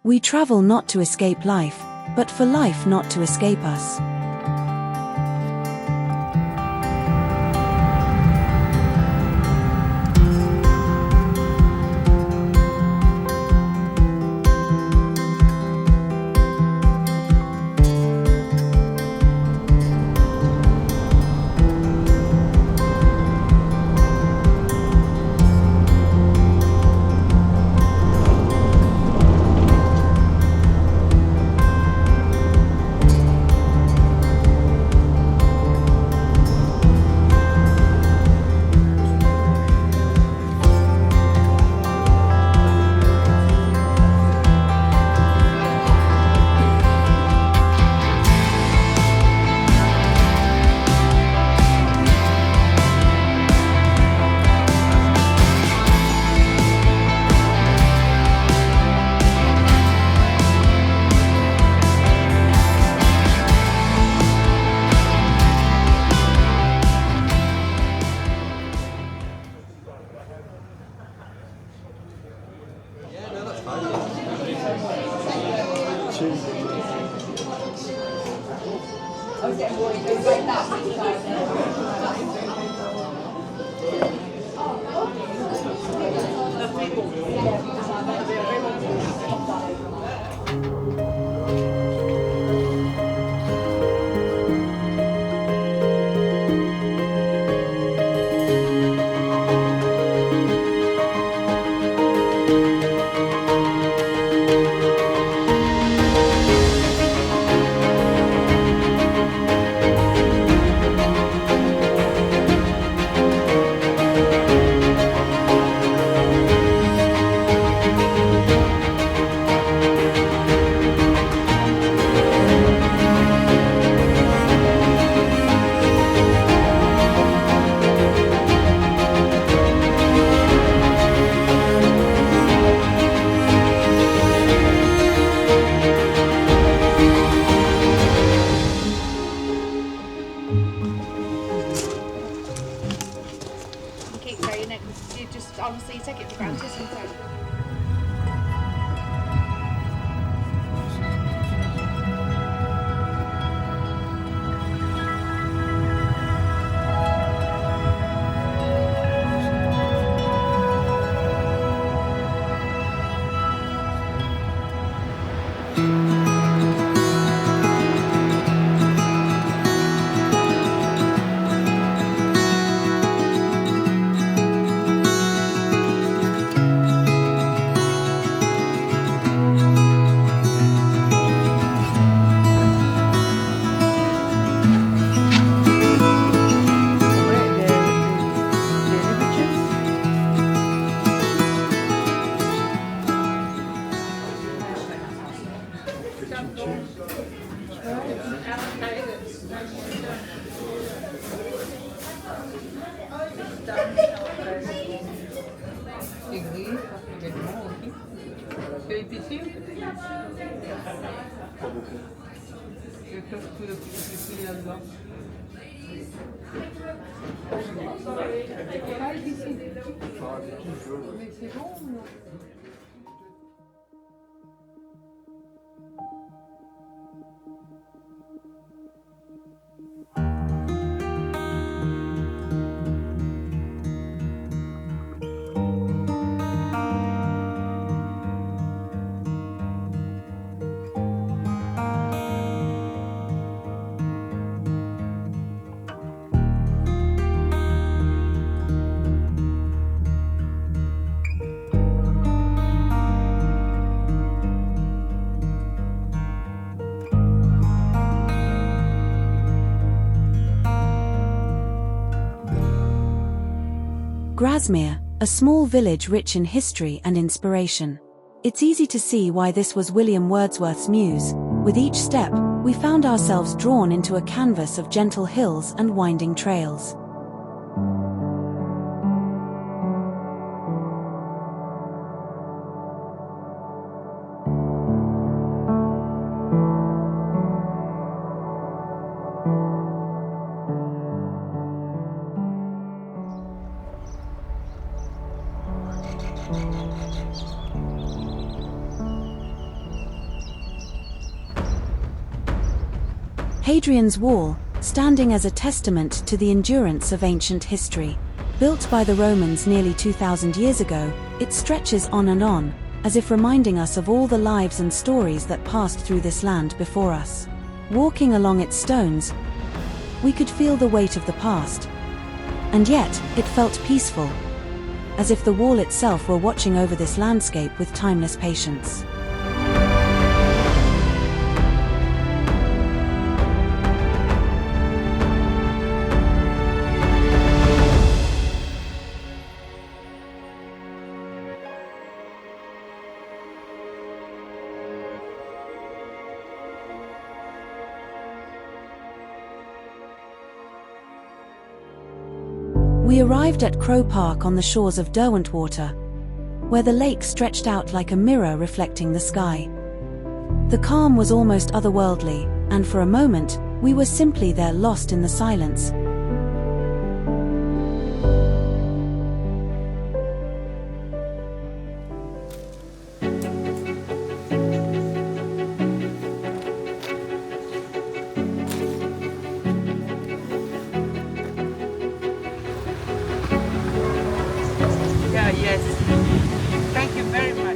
We travel not to escape life, but for life not to escape us. Honestly, take it for granted sometimes. Grasmere, a small village rich in history and inspiration. It's easy to see why this was William Wordsworth's muse. With each step, we found ourselves drawn into a canvas of gentle hills and winding trails. Hadrian's Wall, standing as a testament to the endurance of ancient history. Built by the Romans nearly 2,000 years ago, it stretches on and on, as if reminding us of all the lives and stories that passed through this land before us. Walking along its stones, we could feel the weight of the past. And yet, it felt peaceful, as if the wall itself were watching over this landscape with timeless patience. We arrived at Crow Park on the shores of Derwentwater, where the lake stretched out like a mirror reflecting the sky. The calm was almost otherworldly, and for a moment, we were simply there, lost in the silence. Yes. Thank you very much.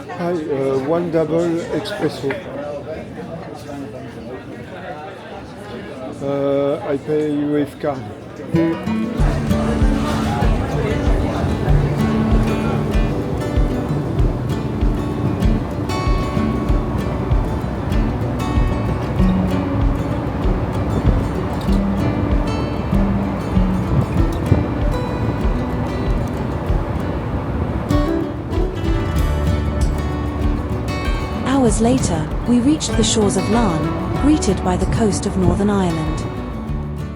Hi, one double espresso. I pay with card. Hours later, we reached the shores of Larne, greeted by the coast of Northern Ireland.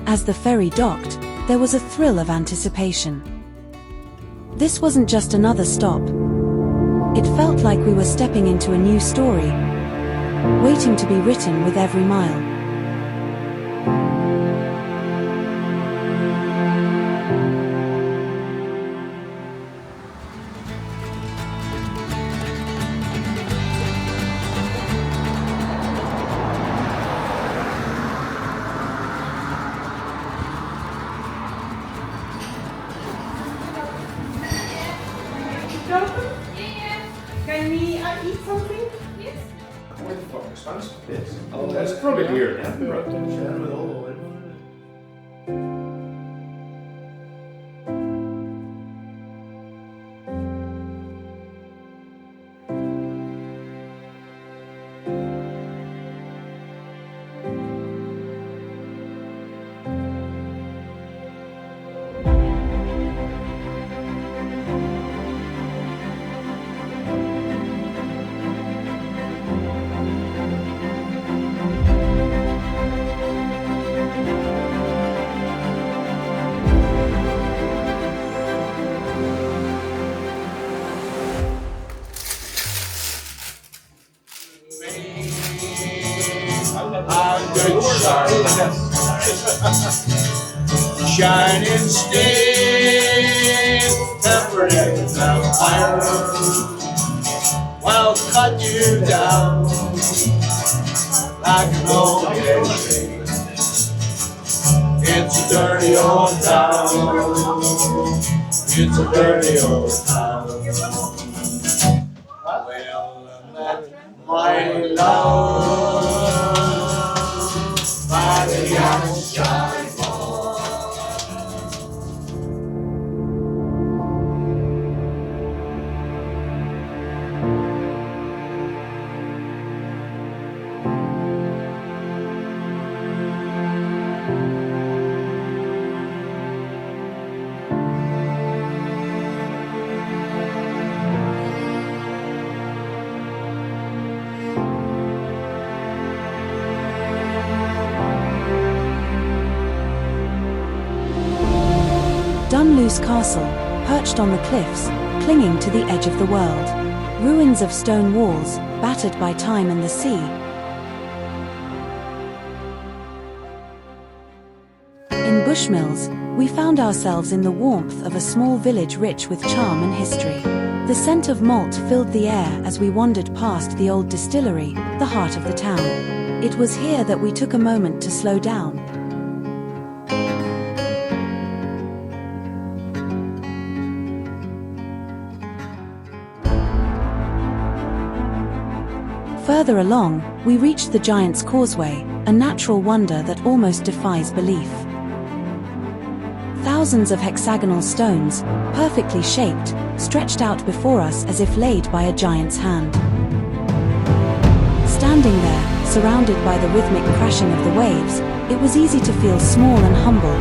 As the ferry docked, there was a thrill of anticipation. This wasn't just another stop. It felt like we were stepping into a new story, waiting to be written with every mile. Can we eat something? Yes. Yes. Oh, that's probably weird. Shining steel, tempered with iron, will cut you down like an old machine. It's a dirty old town. It's a dirty old town. Well, my love, by the ocean. Dunluce Castle, perched on the cliffs, clinging to the edge of the world. Ruins of stone walls, battered by time and the sea. In Bushmills, we found ourselves in the warmth of a small village rich with charm and history. The scent of malt filled the air as we wandered past the old distillery, the heart of the town. It was here that we took a moment to slow down. Further along, we reached the Giant's Causeway, a natural wonder that almost defies belief. Thousands of hexagonal stones, perfectly shaped, stretched out before us as if laid by a giant's hand. Standing there, surrounded by the rhythmic crashing of the waves, it was easy to feel small and humble.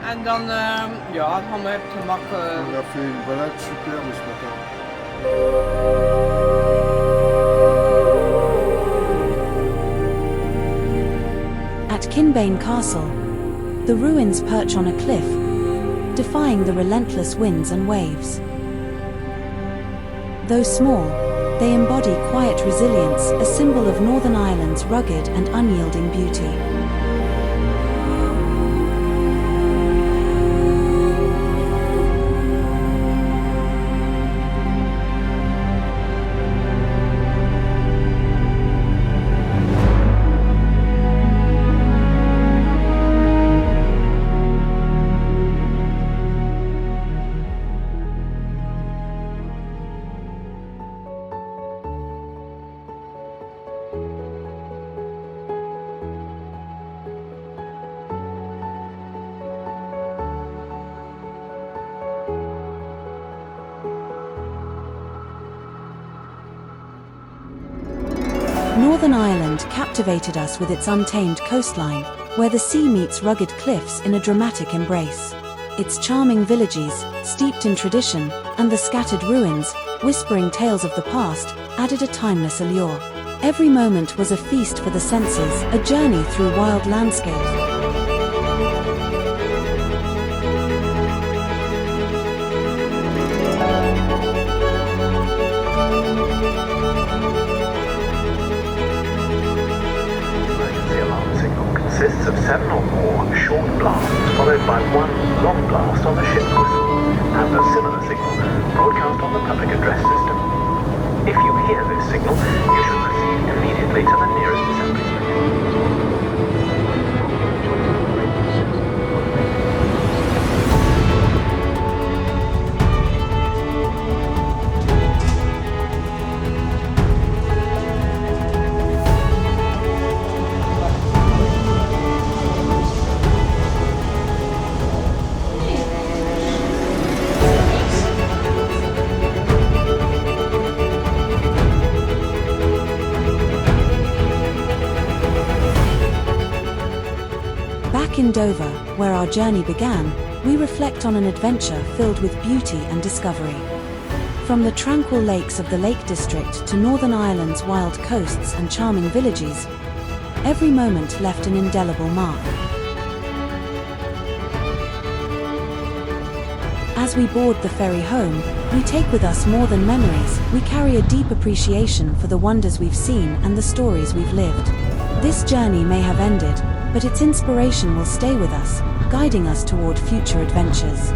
En dan ja, gaan we op het gemak... On a fait une balade superbe ce matin. At Kinbane Castle, the ruins perch on a cliff, defying the relentless winds and waves. Though small, they embody quiet resilience, a symbol of Northern Ireland's rugged and unyielding beauty. Northern Ireland captivated us with its untamed coastline, where the sea meets rugged cliffs in a dramatic embrace. Its charming villages, steeped in tradition, and the scattered ruins, whispering tales of the past, added a timeless allure. Every moment was a feast for the senses, a journey through wild landscapes. Consists of 7 or more short blasts followed by one long blast on the ship's whistle, and a similar signal broadcast on the public address system. If you hear this signal, you should proceed immediately to the nearest assembly station. Back in Dover, where our journey began, we reflect on an adventure filled with beauty and discovery. From the tranquil lakes of the Lake District to Northern Ireland's wild coasts and charming villages, every moment left an indelible mark. As we board the ferry home, we take with us more than memories, we carry a deep appreciation for the wonders we've seen and the stories we've lived. This journey may have ended, but its inspiration will stay with us, guiding us toward future adventures.